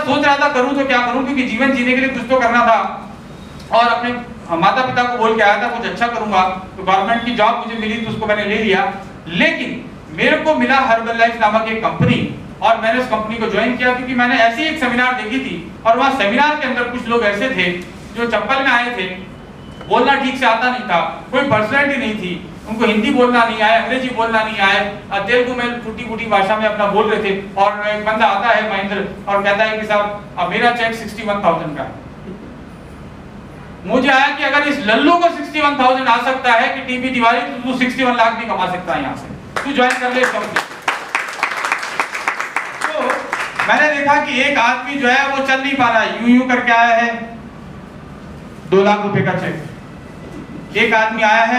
सोच रहा था करूं तो क्या करूं, क्योंकि जीवन जीने के लिए कुछ तो करना था और अपने माता पिता को बोल के आया था कुछ अच्छा करूंगा। तो गवर्नमेंट की जॉब मुझे मिली तो उसको मैंने ले लिया, लेकिन मेरे को मिला हर्बल लाइफ नामक एक कंपनी और मैंने उस कंपनी को ज्वाइन किया, क्योंकि मैंने ऐसी एक सेमिनार देखी थी और वहाँ सेमिनार के अंदर कुछ लोग ऐसे थे जो चप्पल में आए थे, बोलना ठीक से आता नहीं था, कोई पर्सनैलिटी नहीं थी, उनको हिंदी बोलना नहीं आया, अंग्रेजी बोलना नहीं आया, तेलुगु में टूटी फूटी भाषा में अपना बोल रहे थे। और एक बंदा आता है महेंद्र और कहता है कि साहब अब मेरा चेक 61,000 का। मुझे आया कि अगर इस लल्लू को 61,000 आ सकता है कि टीपी तिवारी, तो तू 61 लाख भी कमा सकता है यहाँ से, तू ज्वाइन कर ले इस कंपनी। तो मैंने देखा कि एक आदमी जो है वो चल नहीं पा रहा है, यूं करके आया है 2 लाख रुपए का चेक। एक आदमी आया है,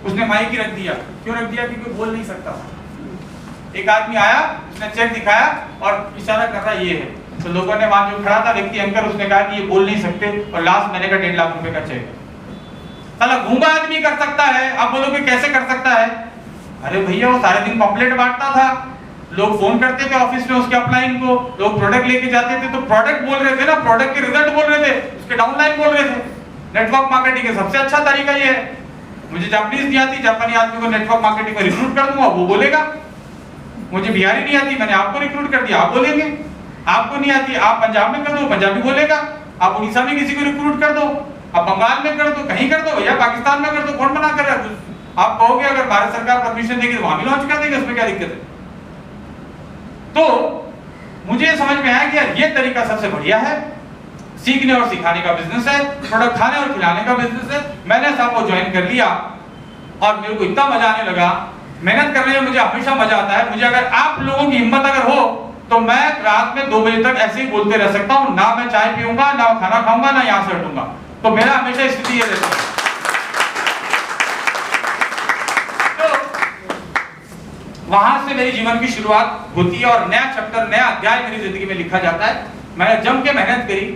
उसने माइक ही रख दिया। क्यों रख दिया? क्योंकि बोल नहीं सकता। एक आदमी आया, उसने चेक दिखाया और इशारा कर रहा ये है, तो लोगों ने वहां जो खड़ा था व्यक्ति एंकर, उसने कहा कि ये बोल नहीं सकते और लास्ट महीने का 1.5 लाख रुपए का चेक। साला गूंगा आदमी कर सकता है, आप बोलोगे कैसे कर सकता है? अरे भैया वो सारे दिन पॉम्पलेट बांटता था, लोग फोन करते थे ऑफिस में उसके अपलाइन को, लोग प्रोडक्ट लेके जाते थे तो प्रोडक्ट बोल रहे थे ना, प्रोडक्ट के रिजल्ट बोल रहे थे, उसके डाउनलाइन बोल रहे थे। नेटवर्क मार्केटिंग का सबसे अच्छा तरीका ये है। मुझे जापानीज नहीं आती, जापानी आदमी को नेटवर्क मार्केटिंग में रिक्रूट कर दूंगा, वो बोलेगा। मुझे बिहारी नहीं आती, मैंने आपको रिक्रूट कर दिया, आप बोलेंगे। आपको नहीं आती, आप पंजाब में कर दो, पंजाबी बोलेगा। आप उड़ीसा में किसी को रिक्रूट कर दो, आप बंगाल में कर दो, कहीं कर दो, या पाकिस्तान में कर दो, कौन मना कर रहा है? आप कहोगे अगर भारत सरकार परमिशन देगी तो वहां भी लॉन्च कर देंगे, उसमें क्या दिक्कत है? तो मुझे समझ में आया कि यार ये तरीका सबसे बढ़िया है, सीखने और सिखाने का बिजनेस है, प्रोडक्ट खाने और खिलाने का बिजनेस है। मैंने साहब को ज्वाइन कर लिया और मेरे को इतना मजा आने लगा। मेहनत करने में मुझे हमेशा मजा आता है। मुझे अगर आप लोगों की हिम्मत अगर हो तो मैं रात में 2 बजे तक ऐसे ही बोलते रह सकता हूँ, ना मैं चाय पीऊंगा, ना खाना खाऊंगा, ना यहाँ से हटूंगा। तो मेरा हमेशा स्थिति ये रहती है। वहां से मेरी जीवन की शुरुआत होती है और नया चैप्टर, नया अध्याय मेरी जिंदगी में लिखा जाता है। मैंने जम के मेहनत करी,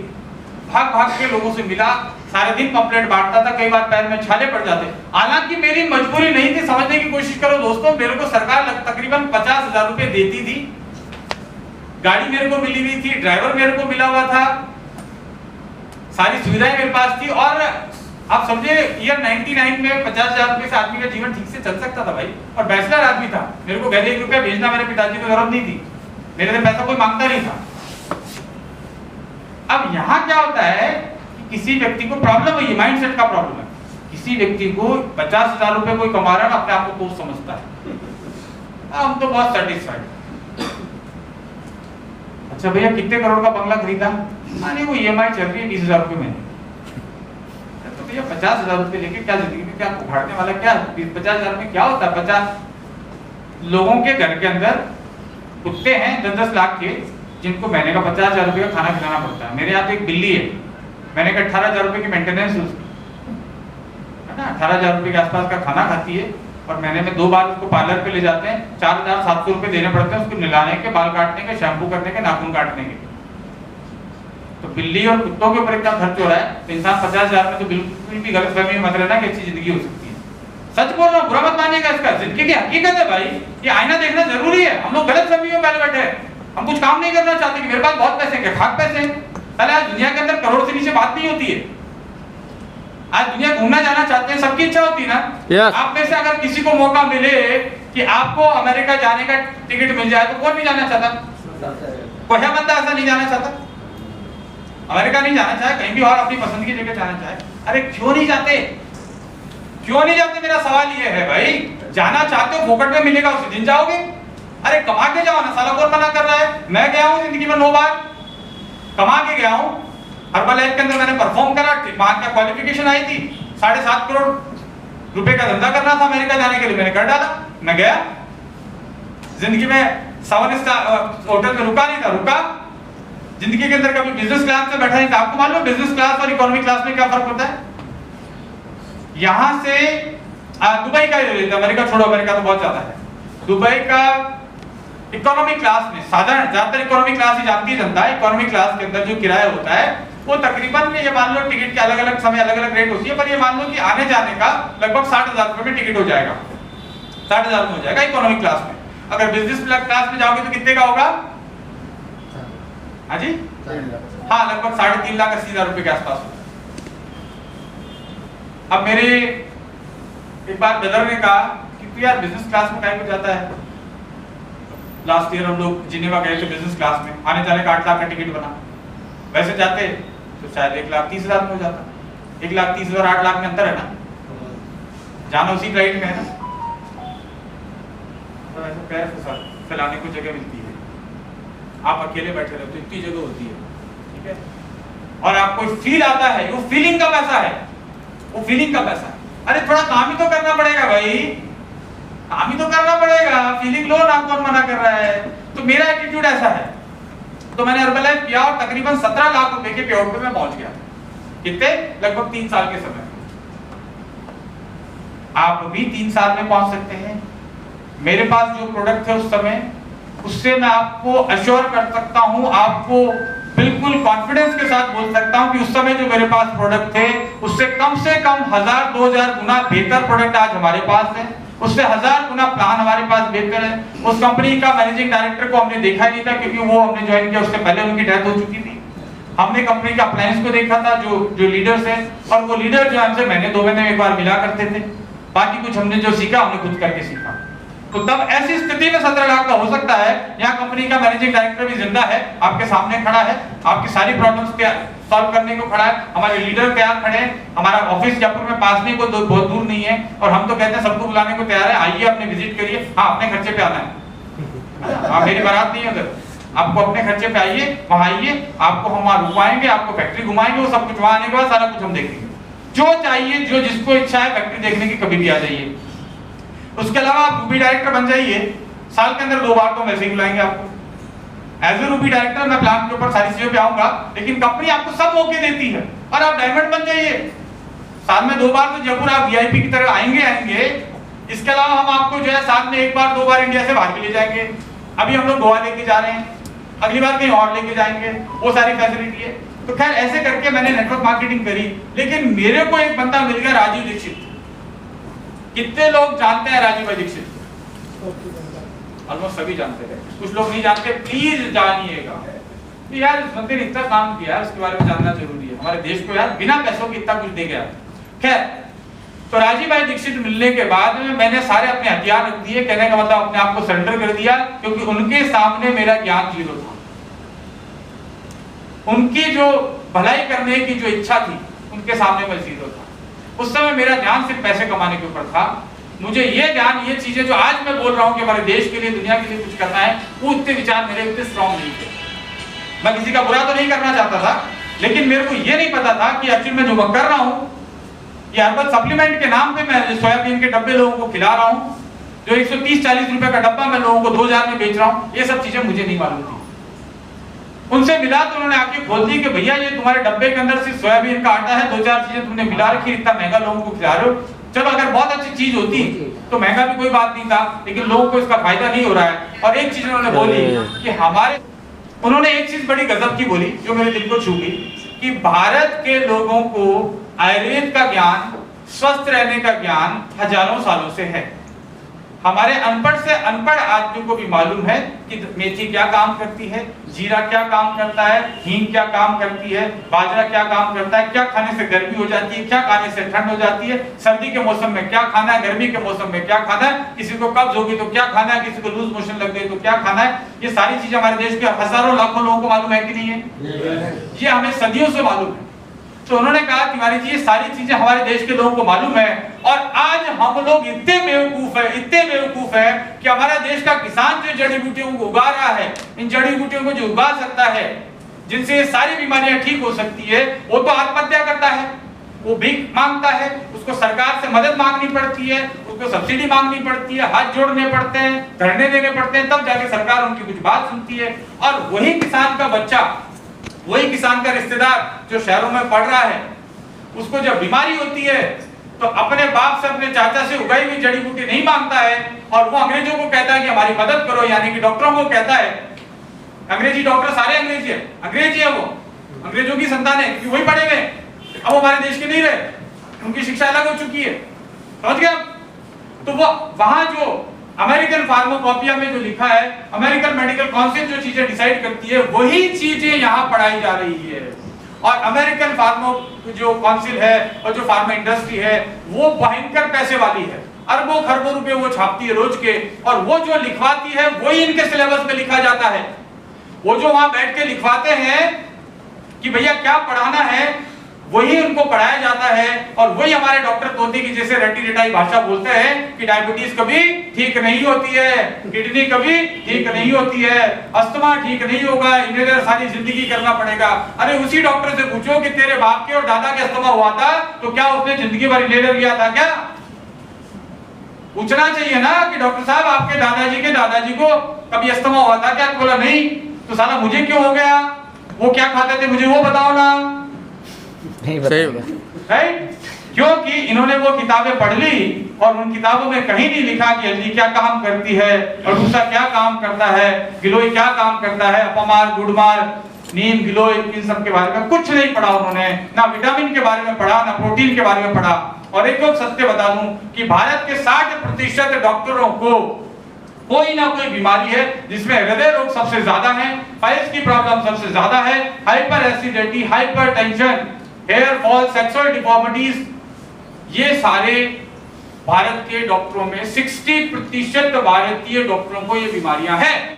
भाग भाग के लोगों से मिला, सारे दिन पंपलेट बांटता था, कई बार पैर में छाले पड़ जाते। हालांकि मेरी मजबूरी नहीं थी, समझने की कोशिश करो दोस्तों। मेरे को सरकार तकरीबन 50,000 रुपए देती थी, गाड़ी मेरे को मिली हुई थी, ड्राइवर मेरे को मिला हुआ था, सारी सुविधाएं मेरे पास थी। और आप समझे ईयर 99 में 50,000 रुपए से आदमी का जीवन ठीक से चल सकता था भाई। और बैचलर आदमी था, मेरे को गधे 1 रुपया भेजना मेरे पिताजी को जरूरत नहीं थी, मेरे से पैसा कोई मांगता नहीं था। अब यहाँ क्या होता है कि किसी व्यक्ति को प्रॉब्लम है, ये माइंडसेट का प्रॉब्लम है। किसी व्यक्ति को 50,000 रुपए कोई कमा रहा है, अपने आप को तो समझता है हम तो बहुत सेटिस्फाइड। अच्छा भैया कितने करोड़ का बंगला खरीदा? अरे वो EMI चल रही है 20,000 रुपए में। तो भैया 50,000 रुपए लेके क्या जिंदगी में क्या उखाड़ने वाला, क्या 50,000 में क्या होता है? 50 लोगों के घर के अंदर कुत्ते हैं 10-10 लाख के, जिनको महीने का 50,000 रुपए का खाना खिलाना पड़ता है। मेरे यहाँ तो एक बिल्ली है, मैंने कहा 18,000 रुपए की मेंटेनेंस है ना, 18,000 रुपए के आसपास का खाना खाती है और महीने में 2 बार उसको पार्लर पे ले जाते हैं, 4,700 रुपए देने पड़ते हैं उसको नहलाने के, बाल काटने के, शैम्पू करने के, नाखून काटने के। तो बिल्ली और कुत्तों के ऊपर इतना खर्च हो रहा है, तो इंसान 50,000 में तो बिल्कुल भी गलतफहमी मत रहना कि अच्छी जिंदगी हो सकती है। सच बोल रहा हूँ, बुरा मत मानिएगा, इसका जिंदगी की हकीकत है भाई। ये आईना देखना जरूरी है। हम लोग गलतफहमी में पहले बैठे हैं, हम कुछ काम नहीं करना चाहते कि मेरे पास बहुत पैसे हैं, खाक पैसे हैं। पहले आज दुनिया के अंदर करोड़ से नीचे बात नहीं होती है। आज दुनिया घूमना जाना चाहते हैं, सबकी इच्छा होती है ना। yes. आप में से अगर किसी को मौका मिले कि आपको अमेरिका जाने का टिकट मिल जाए तो कौन नहीं जाना चाहता? कोई बंदा ऐसा नहीं जाना चाहता? अमेरिका नहीं जाना चाहे, कहीं भी और अपनी पसंद की जगह जाना चाहे। अरे क्यों नहीं जाते? क्यों नहीं जाते? मेरा सवाल ये है भाई, जाना चाहते हो, फोकट में मिलेगा उसी दिन जाओगे। अरे कमा के जाओ ना, साला कौन मना कर रहा है? मैं गया हूँ जिंदगी में 9 बार, कमा के गया हूँ। हर्बल लाइफ के अंदर मैंने परफॉर्म करा, वहां का क्वालिफिकेशन आई थी, 7.5 करोड़ रुपए का धंधा करना था अमेरिका जाने के लिए, मैंने कर डाला। मैं गया, जिंदगी में 7 स्टार होटल में रुका नहीं था, रुका। जिंदगी के अंदर कभी बिजनेस क्लास में बैठा नहीं था। आपको मालूम है बिजनेस क्लास और इकोनॉमी क्लास में क्या फर्क होता है? यहां से दुबई का अमेरिका छोड़ो, अमेरिका तो बहुत ज्यादा है। दुबई का इकोनॉमी क्लास में, साधारण ज्यादातर इकोनॉमी क्लास ही जानती है जनता। इकोनॉमी क्लास के अंदर जो किराया होता है वो तकरीबन, ये मान लो टिकट के अलग अलग समय अलग अलग रेट होती है, पर ये मान लो कि आने जाने का लगभग 60,000 रुपए में टिकट हो जाएगा, 60,000 में हो जाएगा इकोनॉमी क्लास में। अगर बिजनेस क्लास में जाओगे तो कितने का होगा? हाँ जी, हाँ लगभग 3.5 लाख 80,000 रुपए के आसपास। अब मेरे एक बार ब्रदर ने कहा कि तू यार बिजनेस क्लास में काहे को जाता है। लास्ट ईयर हम लोग जिनेवा गए थे बिजनेस क्लास में, आने जाने का 8 लाख का टिकट बना। वैसे जाते तो शायद 1,30,000 में हो जाता। 1,30,000 8 लाख में अंतर है ना, जाना उसी फ्लाइट में है ना। तो ऐसे पैर फैलाने को जगह मिलती है, आप अकेले बैठे रहते हो, इतनी जगह होती है, ठीक है। और आपको फील आता है, वो फीलिंग का पैसा है, वो फीलिंग का पैसा है। अरे थोड़ा काम ही तो करना पड़ेगा भाई, काम ही तो करना पड़ेगा, फीलिंग लो ना, कौन मना कर रहा है। तो मेरा एटीट्यूड ऐसा है। तो मैंने हर्बलाइफ किया और तकरीबन 17 लाख रुपए के पेआउट पे मैं पहुंच गया। कितने? लगभग 3 साल के समय। आप भी 3 साल में पहुंच सकते हैं। मेरे पास जो प्रोडक्ट थे उस समय, उससे मैं आपको अश्योर कर सकता हूं, आपको बिल्कुल कॉन्फिडेंस के साथ बोल सकता हूं कि उस समय जो मेरे पास प्रोडक्ट थे उससे कम 1000-2000 गुना बेहतर प्रोडक्ट आज हमारे पास है, उससे 1000 गुना प्लान हमारे पास बेहतर है। उस कंपनी का मैनेजिंग डायरेक्टर को हमने देखा ही नहीं था, क्योंकि वो हमने ज्वाइन किया उससे पहले उनकी डेथ हो चुकी थी। हमने कंपनी का अप्लायंस को देखा था, जो लीडर्स हैं, और वो लीडर जो हमसे महीने 2 महीने में एक बार मिला करते थे। बाकी कुछ हमने जो सीखा हमने खुद करके सीखा। तो तब ऐसी स्थिति में 17 लाख का हो सकता है। यहाँ कंपनी का मैनेजिंग डायरेक्टर भी जिंदा है, आपके सामने खड़ा है, आपकी सारी प्रॉब्लम्स सॉल्व करने को खड़ा है। हमारे लीडर तैयार खड़े हैं, हमारा ऑफिस जयपुर में पास में, कोई बहुत दूर नहीं है, और हम तो कहते हैं सबको बुलाने को तैयार है, आइए अपने विजिट करिए। हाँ, अपने खर्चे पे आना है, हाँ मेरी बारात नहीं है उधर, आपको अपने खर्चे पे आइए, वहां आइए, आपको हम वहां रुकवाएंगे, आपको फैक्ट्री घुमाएंगे, वो सब कुछ वहां आने के बाद सारा कुछ हम देखेंगे। जो चाहिए, जो जिसको इच्छा है फैक्ट्री देखने की, कभी भी आ जाइए। उसके अलावा आप रूबी डायरेक्टर बन जाइए, साल के अंदर 2 बार तो वैसे ही बुलाएंगे आपको। एज ए रूबी डायरेक्टर मैं प्लान के ऊपर सारी चीजों पे आऊंगा, लेकिन कंपनी आपको सब मौके देती है, और आप डायमंड बन जाइए। साल में 2 बार तो जयपुर आप वीआईपी की तरह आएंगे। इसके अलावा हम आपको जो है साल में 1 बार 2 बार इंडिया से बाहर भी ले जाएंगे। अभी हम लोग गोवा लेके जा रहे हैं, अगली बार कहीं और लेके जाएंगे, वो सारी फैसिलिटी है। तो खैर ऐसे करके मैंने नेटवर्क मार्केटिंग करी, लेकिन मेरे को एक बंदा मिल गया, राजीव दीक्षित। कितने लोग जानते हैं राजीव भाई दीक्षित? ऑलमोस्ट सभी जानते हैं, कुछ लोग नहीं जानते, प्लीज जानिएगा यार। इस बंदे ने इतना काम किया, उसके बारे में जानना जरूरी है। हमारे देश को यार बिना पैसों के इतना कुछ दे गया। खैर, तो राजीव भाई दीक्षित मिलने के बाद मैंने सारे अपने हथियार रख दिए, कहने का मतलब अपने आप को सरेंडर कर दिया, क्योंकि उनके सामने मेरा ज्ञान 0 था। उनकी जो भलाई करने की जो इच्छा थी, उनके सामने मैं 0 था। उस समय मेरा ध्यान सिर्फ पैसे कमाने के ऊपर था। मुझे ये ध्यान, ये चीजें जो आज मैं बोल रहा हूँ कि हमारे देश के लिए, दुनिया के लिए कुछ करना है, वो इतने विचार मेरे इतने स्ट्रॉन्ग नहीं थे। मैं किसी का बुरा तो नहीं करना चाहता था, लेकिन मेरे को ये नहीं पता था कि एक्चुअली मैं जो मैं कर रहा हूँ, ये हर्बल सप्लीमेंट के नाम पे मैं सोयाबीन के डब्बे लोगों को खिला रहा हूँ, जो 130-40 रुपए का डब्बा मैं लोगों को 2000 में बेच रहा हूँ, ये सब चीजें मुझे नहीं मालूम थी। उनसे मिला तो उन्होंने आके खोल दी कि भैया ये तुम्हारे डब्बे के अंदर सिर्फ सोयाबीन का आटा है, 2-4 चीजें तुमने मिला रखी, इतना महंगा लोगों को खिला रहे हो। चलो अगर बहुत अच्छी चीज होती तो महंगा भी कोई बात नहीं था, लेकिन लोगों को इसका फायदा नहीं हो रहा है। और एक चीज उन्होंने बोली कि उन्होंने एक चीज बड़ी गजब की बोली, जो मेरे दिल को छू गई, कि भारत के लोगों को आयुर्वेद का ज्ञान, स्वस्थ रहने का ज्ञान हजारों सालों से है। हमारे अनपढ़ से अनपढ़ आदमी को भी मालूम है कि मेथी क्या काम करती है, जीरा क्या काम करता है, हींग क्या काम करती है, बाजरा क्या काम करता है, क्या खाने से गर्मी हो जाती है, क्या खाने से ठंड हो जाती है, सर्दी के मौसम में क्या खाना है, गर्मी के मौसम में क्या खाना है, किसी को कब्ज होगी तो क्या खाना है, किसी को लूज मोशन लग गई तो क्या खाना है। ये सारी चीजें हमारे देश के हजारों लाखों लोगों को मालूम है कि नहीं है? ये हमें सदियों से मालूम है। तो उन्होंने कहा तिवारी जी ये सारी चीजें हमारे देश के लोगों को मालूम है, और आज हम लोग इतने बेवकूफ है कि हमारा देश का किसान जो जड़ी बूटियों को उगा रहा है, इन जड़ी बूटियों को जो उगा सकता है, जिनसे ये सारी बीमारियां ठीक हो सकती है, वो तो आत्महत्या करता है, वो भीख मांगता है, उसको सरकार से मदद मांगनी पड़ती है, उसको सब्सिडी मांगनी पड़ती है, हाथ जोड़ने पड़ते हैं, धरने देने पड़ते हैं, तब जाके सरकार उनकी कुछ बात सुनती है। और वही किसान का बच्चा, वही किसान का रिश्तेदार जो शहरों में पढ़ रहा है, उसको जब बीमारी होती है तो अपने बाप से, अपने चाचा से उगाई हुई जड़ी बूटी नहीं मांगता है, और वो अंग्रेजों को कहता है कि हमारी मदद करो, यानी कि डॉक्टरों को कहता है। अंग्रेजी डॉक्टर सारे अंग्रेजी है, वो अंग्रेजों की संतान है, क्योंकि वही पढ़े हुए, अब वो हमारे देश के नहीं रहे, उनकी शिक्षा अलग हो चुकी है, समझ गए? तो वो वहां जो अमेरिकन फार्माकोपिया में जो लिखा है, अमेरिकन मेडिकल काउंसिल जो चीजें डिसाइड करती है वही चीजें यहाँ पढ़ाई जा रही है। और अमेरिकन फार्मा जो काउंसिल है और जो फार्मा इंडस्ट्री है वो भयंकर पैसे वाली है, अरबों खरबों रुपए वो छापती है रोज के, और वो जो लिखवाती है वही इनके सिलेबस में लिखा जाता है। वो जो वहां बैठ के लिखवाते हैं कि भैया क्या पढ़ाना है वही उनको पढ़ाया जाता है, और वही हमारे डॉक्टर तोते की जैसे रट्टी रटाई भाषा बोलते हैं कि डायबिटीज कभी ठीक नहीं होती है, किडनी कभी ठीक नहीं होती है, अस्थमा ठीक नहीं होगा, इन्हेलर सारी जिंदगी करना पड़ेगा। अरे उसी डॉक्टर से पूछो कि तेरे बाप के और दादा के अस्थमा हुआ था तो क्या उसने जिंदगी भर इन्हेलर लिया था क्या? पूछना चाहिए ना कि डॉक्टर साहब आपके दादाजी के दादाजी को कभी अस्थमा हुआ था क्या? बोला नहीं, तो साला मुझे क्यों हो गया? वो क्या खाते थे मुझे वो बताओ ना। नहीं बताएगा, राइट? क्योंकि इन्होंने वो किताबें पढ़ ली और उन किताबों में कहीं नहीं लिखा कि हल्दी क्या काम करती है और दूसरा क्या काम करता है, गिलोय क्या काम करता है, अपमार, गुड़मार, नीम, गिलोय, इन सब के बारे में कुछ नहीं पढ़ा उन्होंने। ना विटामिन के बारे में पढ़ा, ना प्रोटीन के बारे में पढ़ा। और एक और सत्य बता दूं कि भारत के 60% डॉक्टरों को कोई ना कोई बीमारी है जिसमें हृदय रोग सबसे ज्यादा है, पाइल्स की प्रॉब्लम सबसे ज्यादा है, hyper acidity, hypertension, hair fall, sexual deformities, ये सारे भारत के डॉक्टरों में 60% भारतीय डॉक्टरों को ये बीमारियां हैं।